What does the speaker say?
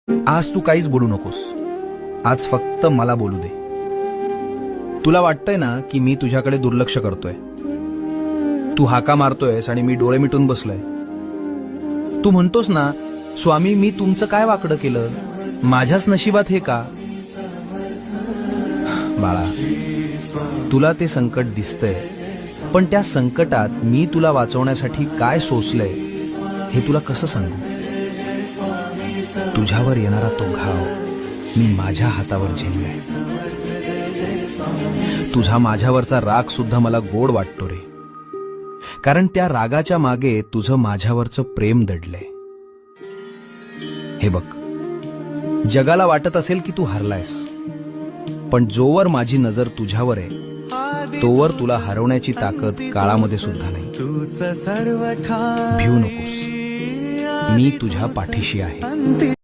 आज तू काहीच बोलू नकोस. आज फक्त मला बोलू दे. तुला वाटतंय ना की मी तुझ्याकडे दुर्लक्ष करतोय. तू हाका मारतोयस आणि मी डोळे मिटून बसलोय. तू म्हणतोस ना, स्वामी मी तुमचं काय वाकडं केलं, माझ्याच नशिबात हे का. बाळा, तुला ते संकट दिसतंय, पण त्या संकटात मी तुला वाचवण्यासाठी काय सोसलंय हे तुला कसं सांगू. तुझ्यावर येणारा तो घाव मी माझ्या हातावर झेललाय. तुझा माझ्यावरचा राग सुद्धा मला गोड वाटतो रे, कारण त्या रागाच्या मागे तुझं माझ्यावरचं प्रेम दडलंय. हे बघ, जगाला वाटत असेल की तू हरलायस, पण जोवर माझी नजर तुझ्यावर आहे तोवर तुला हरवण्याची ताकद काळामध्ये सुद्धा नाही. भिऊ नकोस, मी तुझ्या पाठीशी आहे.